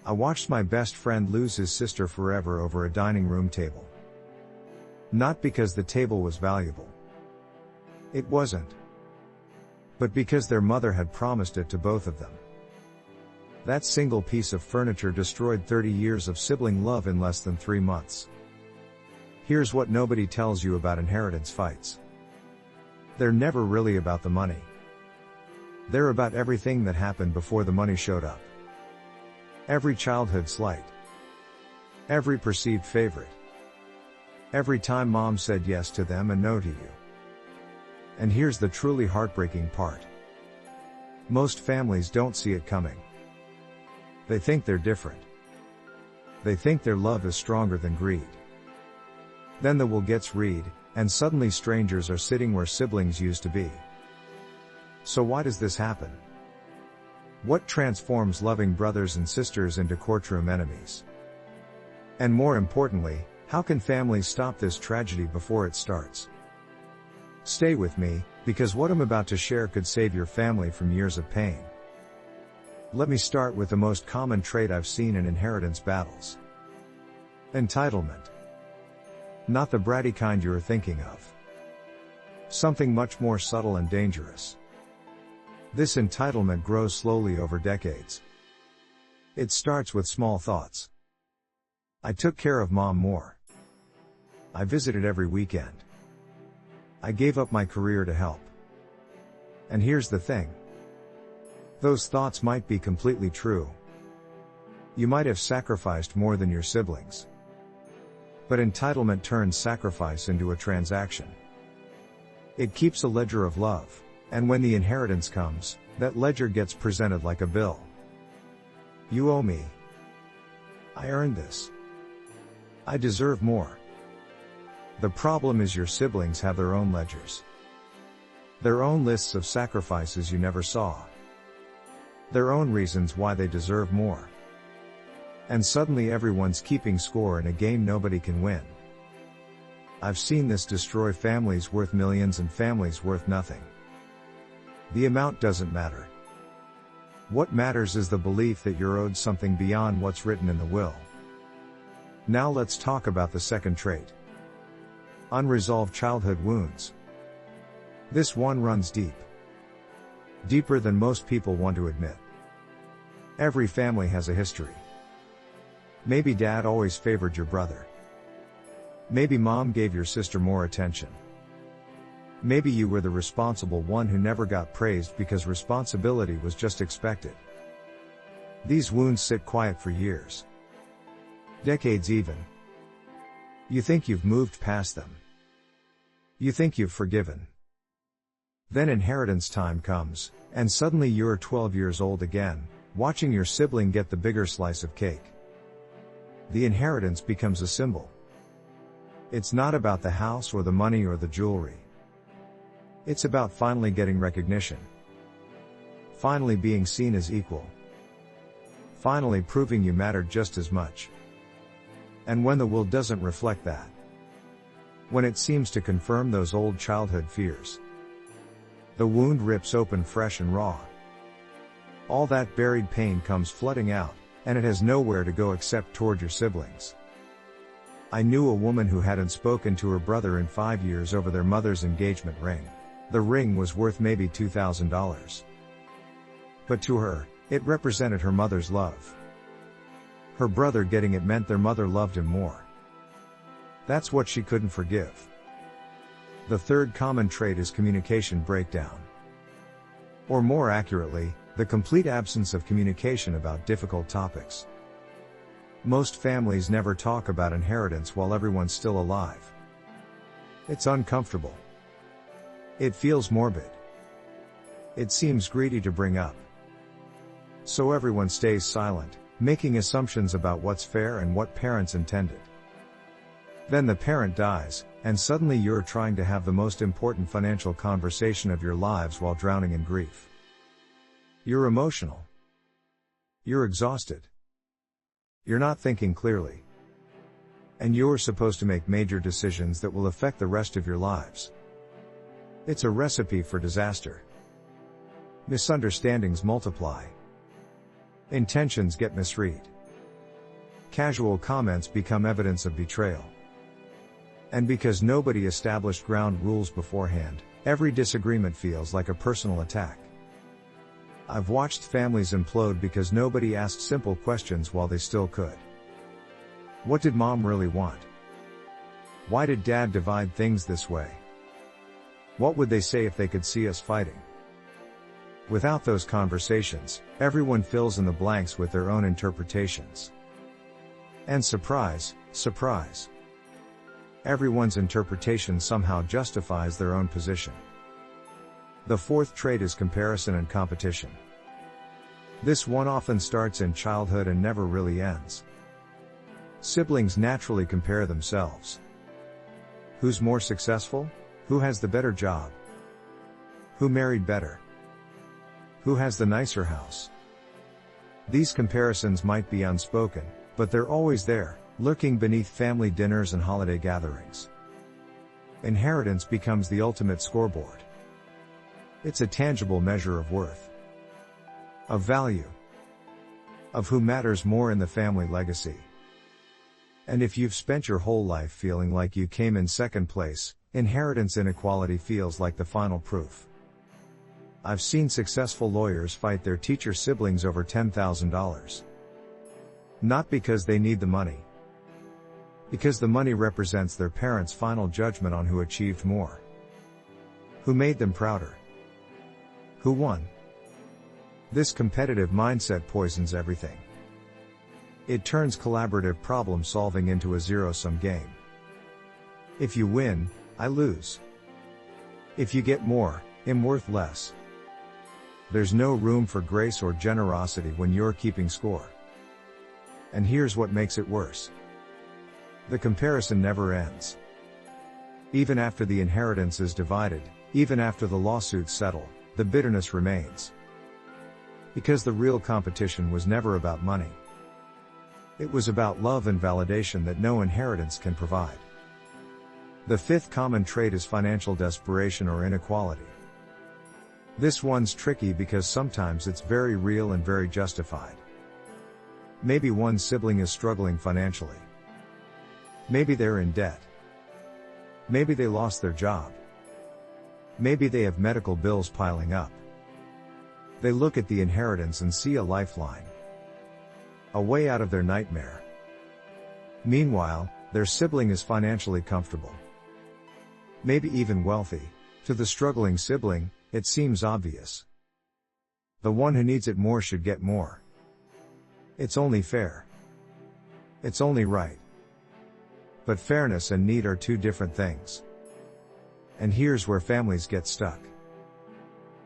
I watched my best friend lose his sister forever over a dining room table. Not because the table was valuable. It wasn't. But because their mother had promised it to both of them. That single piece of furniture destroyed 30 years of sibling love in less than 3 months. Here's what nobody tells you about inheritance fights. They're never really about the money. They're about everything that happened before the money showed up. Every childhood slight. Every perceived favorite. Every time mom said yes to them and no to you. And here's the truly heartbreaking part. Most families don't see it coming. They think they're different. They think their love is stronger than greed. Then the will gets read, and suddenly strangers are sitting where siblings used to be. So why does this happen? What transforms loving brothers and sisters into courtroom enemies? And more importantly, how can families stop this tragedy before it starts? Stay with me, because what I'm about to share could save your family from years of pain. Let me start with the most common trait I've seen in inheritance battles. Entitlement. Not the bratty kind you're thinking of. Something much more subtle and dangerous. This entitlement grows slowly over decades. It starts with small thoughts. I took care of mom more. I visited every weekend. I gave up my career to help. And here's the thing. Those thoughts might be completely true. You might have sacrificed more than your siblings. But entitlement turns sacrifice into a transaction. It keeps a ledger of love. And when the inheritance comes, that ledger gets presented like a bill. You owe me. I earned this. I deserve more. The problem is your siblings have their own ledgers. Their own lists of sacrifices you never saw. Their own reasons why they deserve more. And suddenly everyone's keeping score in a game nobody can win. I've seen this destroy families worth millions and families worth nothing. The amount doesn't matter. What matters is the belief that you're owed something beyond what's written in the will. Now let's talk about the second trait. Unresolved childhood wounds. This one runs deep. Deeper than most people want to admit. Every family has a history. Maybe dad always favored your brother. Maybe mom gave your sister more attention. Maybe you were the responsible one who never got praised because responsibility was just expected. These wounds sit quiet for years. Decades even. You think you've moved past them. You think you've forgiven. Then inheritance time comes, and suddenly you're 12 years old again, watching your sibling get the bigger slice of cake. The inheritance becomes a symbol. It's not about the house or the money or the jewelry. It's about finally getting recognition. Finally being seen as equal. Finally proving you mattered just as much. And when the will doesn't reflect that. When it seems to confirm those old childhood fears. The wound rips open fresh and raw. All that buried pain comes flooding out, and it has nowhere to go except toward your siblings. I knew a woman who hadn't spoken to her brother in 5 years over their mother's engagement ring. The ring was worth maybe $2,000. But to her, it represented her mother's love. Her brother getting it meant their mother loved him more. That's what she couldn't forgive. The third common trait is communication breakdown. Or more accurately, the complete absence of communication about difficult topics. Most families never talk about inheritance while everyone's still alive. It's uncomfortable. It feels morbid. It seems greedy to bring up. So everyone stays silent, making assumptions about what's fair and what parents intended. Then the parent dies, and suddenly you're trying to have the most important financial conversation of your lives while drowning in grief. You're emotional. You're exhausted. You're not thinking clearly. And you're supposed to make major decisions that will affect the rest of your lives. It's a recipe for disaster. Misunderstandings multiply. Intentions get misread. casual comments become evidence of betrayal. And because nobody established ground rules beforehand, every disagreement feels like a personal attack. I've watched families implode because nobody asked simple questions while they still could. What did mom really want? Why did dad divide things this way? What would they say if they could see us fighting? Without those conversations, everyone fills in the blanks with their own interpretations. And surprise, surprise. Everyone's interpretation somehow justifies their own position. The fourth trait is comparison and competition. This one often starts in childhood and never really ends. Siblings naturally compare themselves. Who's more successful? Who has the better job? Who married better? Who has the nicer house? These comparisons might be unspoken, but they're always there, lurking beneath family dinners and holiday gatherings. Inheritance becomes the ultimate scoreboard. It's a tangible measure of worth, of value, of who matters more in the family legacy. And if you've spent your whole life feeling like you came in second place, inheritance inequality feels like the final proof. I've seen successful lawyers fight their teacher siblings over $10,000. Not because they need the money. Because the money represents their parents' final judgment on who achieved more. Who made them prouder. Who won? This competitive mindset poisons everything. It turns collaborative problem solving into a zero-sum game. If you win, I lose. If you get more, I'm worth less. There's no room for grace or generosity when you're keeping score. And here's what makes it worse. The comparison never ends. Even after the inheritance is divided, even after the lawsuits settle, the bitterness remains. Because the real competition was never about money. It was about love and validation that no inheritance can provide. The fifth common trait is financial desperation or inequality. This one's tricky because sometimes it's very real and very justified. Maybe one sibling is struggling financially. Maybe they're in debt. Maybe they lost their job. Maybe they have medical bills piling up. They look at the inheritance and see a lifeline. A way out of their nightmare. Meanwhile, their sibling is financially comfortable. Maybe even wealthy. To the struggling sibling, it seems obvious. The one who needs it more should get more. It's only fair. It's only right. But fairness and need are two different things. And here's where families get stuck.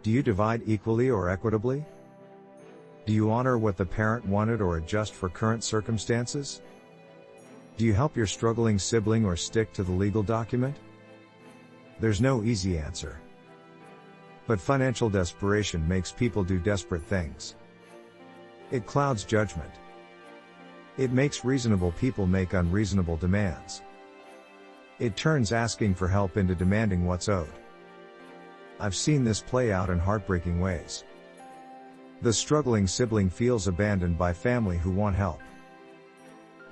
Do you divide equally or equitably? Do you honor what the parent wanted or adjust for current circumstances? Do you help your struggling sibling or stick to the legal document? There's no easy answer. But financial desperation makes people do desperate things. It clouds judgment. It makes reasonable people make unreasonable demands. It turns asking for help into demanding what's owed. I've seen this play out in heartbreaking ways. The struggling sibling feels abandoned by family who want help.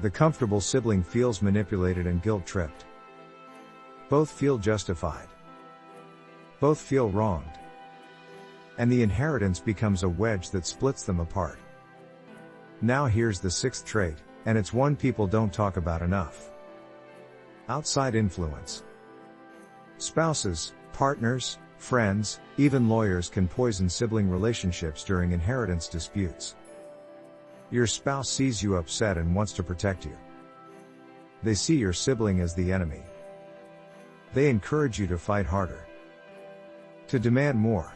The comfortable sibling feels manipulated and guilt-tripped. Both feel justified. Both feel wronged. And the inheritance becomes a wedge that splits them apart. Now here's the sixth trait, and it's one people don't talk about enough. Outside influence. Spouses, partners, friends, even lawyers can poison sibling relationships during inheritance disputes. Your spouse sees you upset and wants to protect you. They see your sibling as the enemy. They encourage you to fight harder. To demand more.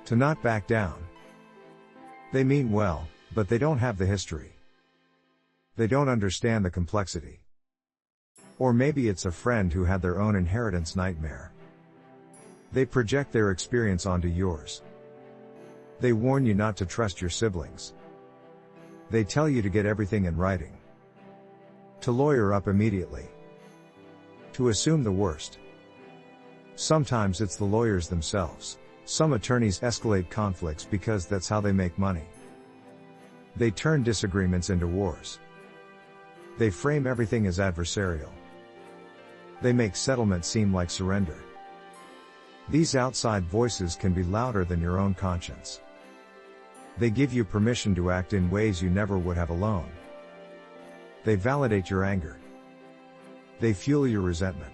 To not back down. They mean well, but they don't have the history. They don't understand the complexity. Or maybe it's a friend who had their own inheritance nightmare. They project their experience onto yours. They warn you not to trust your siblings. They tell you to get everything in writing. To lawyer up immediately. To assume the worst. Sometimes it's the lawyers themselves. Some attorneys escalate conflicts because that's how they make money. They turn disagreements into wars. They frame everything as adversarial. They make settlement seem like surrender. These outside voices can be louder than your own conscience. They give you permission to act in ways you never would have alone. They validate your anger. They fuel your resentment.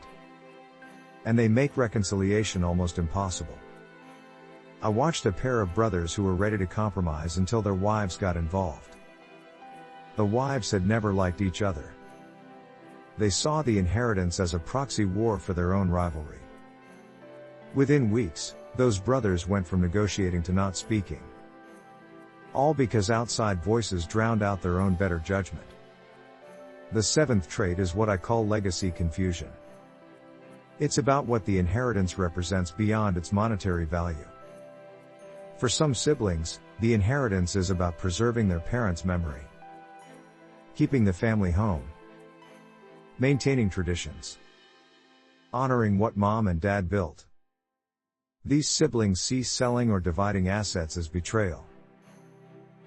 And they make reconciliation almost impossible. I watched a pair of brothers who were ready to compromise until their wives got involved. The wives had never liked each other. They saw the inheritance as a proxy war for their own rivalry. Within weeks, those brothers went from negotiating to not speaking. All because outside voices drowned out their own better judgment. The seventh trait is what I call legacy confusion. It's about what the inheritance represents beyond its monetary value. For some siblings, the inheritance is about preserving their parents' memory, keeping the family home, maintaining traditions, honoring what mom and dad built. These siblings see selling or dividing assets as betrayal,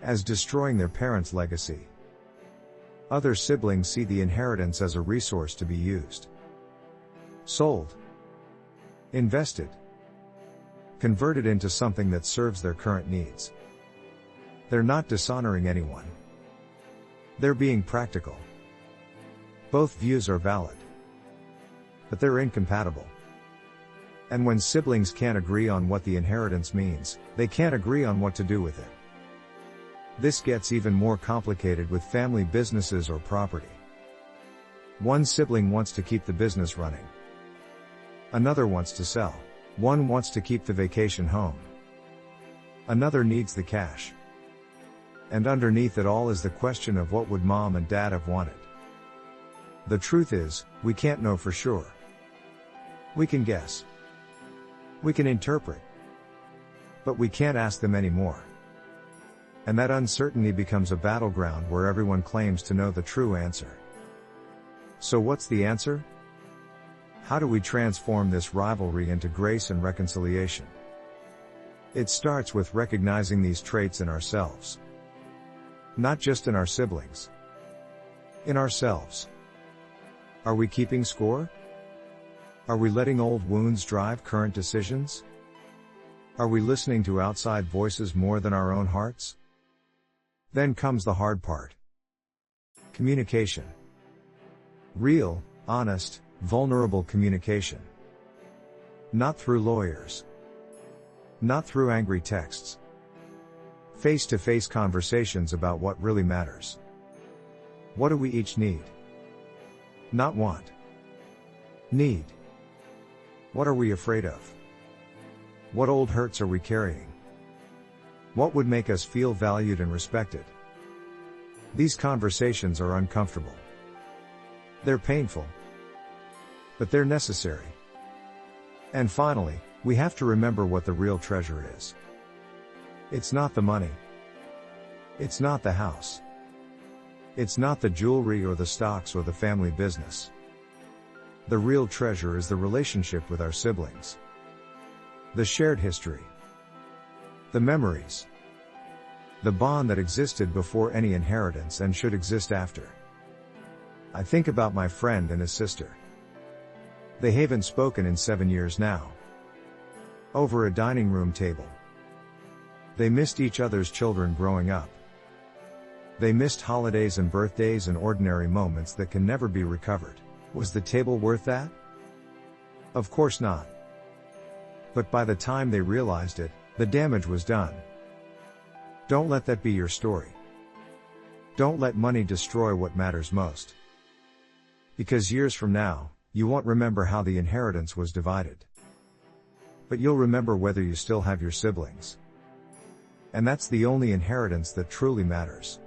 as destroying their parents' legacy. Other siblings see the inheritance as a resource to be used, sold, invested, converted into something that serves their current needs. They're not dishonoring anyone. They're being practical. Both views are valid, but they're incompatible. And when siblings can't agree on what the inheritance means, they can't agree on what to do with it. This gets even more complicated with family businesses or property. One sibling wants to keep the business running. Another wants to sell. One wants to keep the vacation home. Another needs the cash. And underneath it all is the question of what would mom and dad have wanted. The truth is, we can't know for sure. We can guess. We can interpret. But we can't ask them anymore. And that uncertainty becomes a battleground where everyone claims to know the true answer. So what's the answer? How do we transform this rivalry into grace and reconciliation? It starts with recognizing these traits in ourselves. Not just in our siblings. In ourselves. Are we keeping score? Are we letting old wounds drive current decisions? Are we listening to outside voices more than our own hearts? Then comes the hard part. Communication. Real, honest, vulnerable communication. Not through lawyers. Not through angry texts. Face-to-face conversations about what really matters. What do we each need? Not want. Need. What are we afraid of? What old hurts are we carrying? What would make us feel valued and respected? These conversations are uncomfortable. They're painful. But they're necessary. And finally, we have to remember what the real treasure is. It's not the money. It's not the house. It's not the jewelry or the stocks or the family business. The real treasure is the relationship with our siblings. The shared history. The memories. The bond that existed before any inheritance and should exist after. I think about my friend and his sister. They haven't spoken in 7 years now. Over a dining room table. They missed each other's children growing up. They missed holidays and birthdays and ordinary moments that can never be recovered. Was the table worth that? Of course not. But by the time they realized it, the damage was done. Don't let that be your story. Don't let money destroy what matters most. Because years from now, you won't remember how the inheritance was divided. But you'll remember whether you still have your siblings. And that's the only inheritance that truly matters.